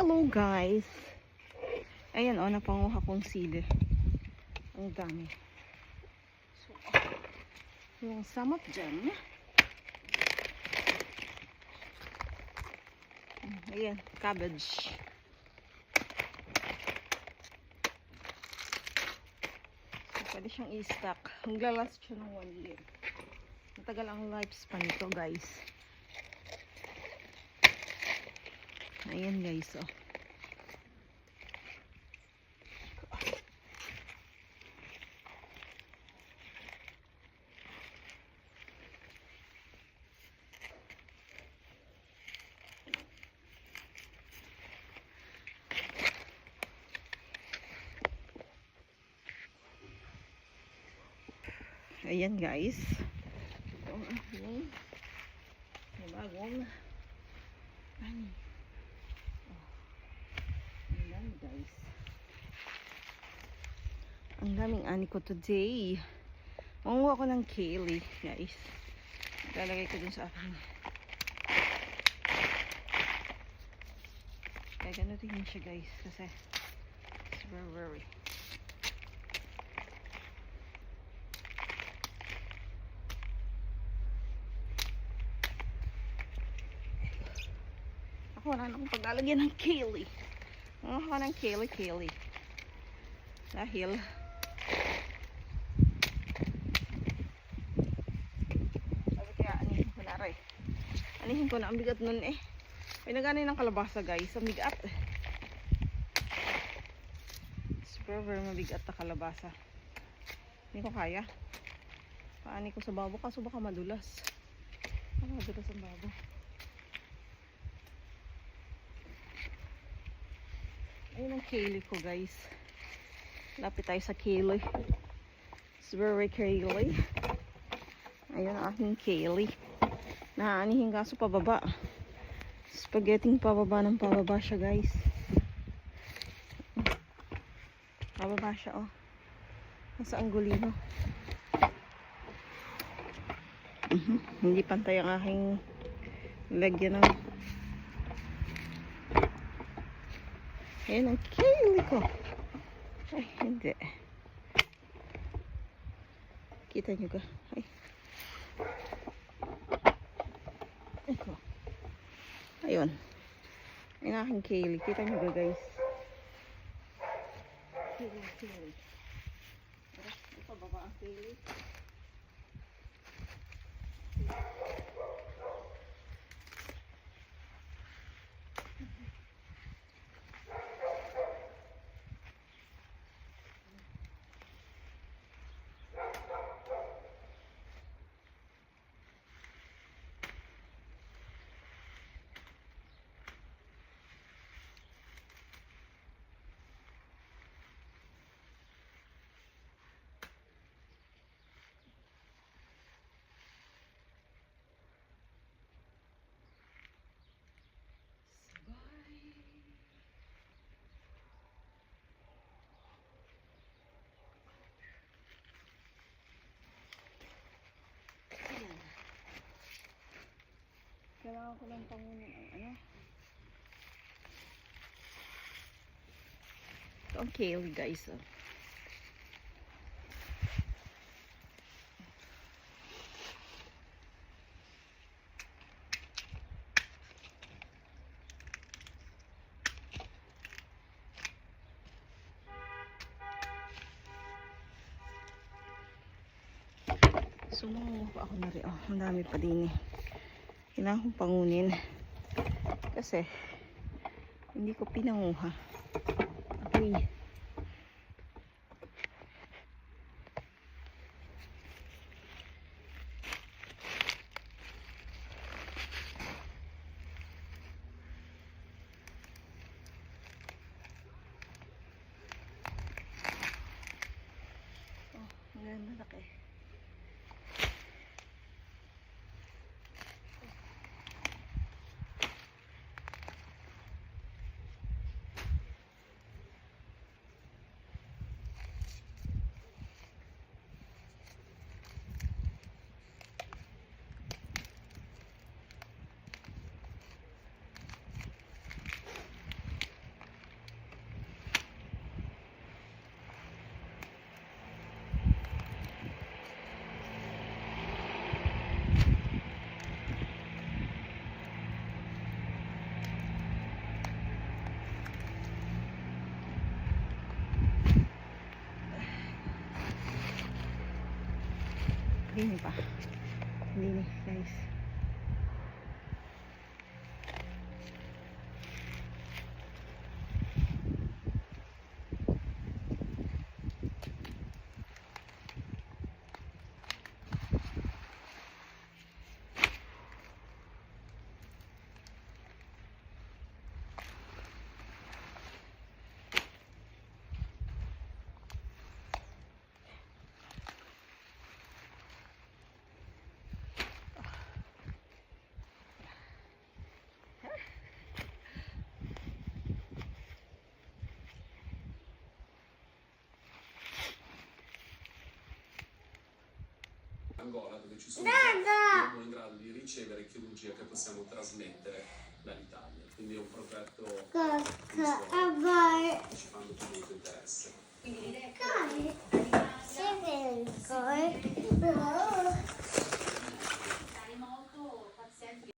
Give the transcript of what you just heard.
Hello guys. Ayan o, napanguha kong sili. Ang dami. So, yung samot dyan. Ayan, cabbage. So, pwede siyang i-stack. Maglalast siya ng 1 year. Matagal ang lifespan nito guys. Ayan guys, oh. Ayan guys. Ito ang aking bagong ani. Ayan guys. Ang daming ani ko today. Manguha ko ng kale guys. Lalagay ko dun sa akin. Kaya ganun tingin siya guys. Kasi it's very wala na akong paglalagyan ng kale. Manguha ko ng kale. Dahil sabi kaya anihin ko na rin. Anihin ko na, ang bigat nun eh. Pinagani ng kalabasa guys, ang bigat. Super mabigat na kalabasa. Hindi ko kaya. Paani ko sa babo kaso baka madulas. Madulas ang babo. Ayun ang kale ko guys. Lapit tayo sa kale. It's very kale. Ayun ang aking kale. Naanihin kaso pababa. Spaghetti pababa ng pababa siya guys. Pababa siya oh. Nasa anggulino. Hindi pantay ang aking lagyan ng ayan ang kale ko. Ay, hindi. Kita nyo ka? Ay. Ito. Ayun. Ayan ang aking kale. Kita nyo ka guys. Kale. Ito baba ang kale. Kailangan ko lang pangunin ang ano. Ito ang kale guys. Oh. So manguha pa ako na rin. Oh, ang dami pa din eh. Kailangan kong pangunin kasi hindi ko pinanguha. Okay. Oh, ang malaki. Dini pa. Dini, guys. Angola, dove ci sono già in grado di ricevere chirurgia che possiamo trasmettere dall'Italia. Quindi è un programma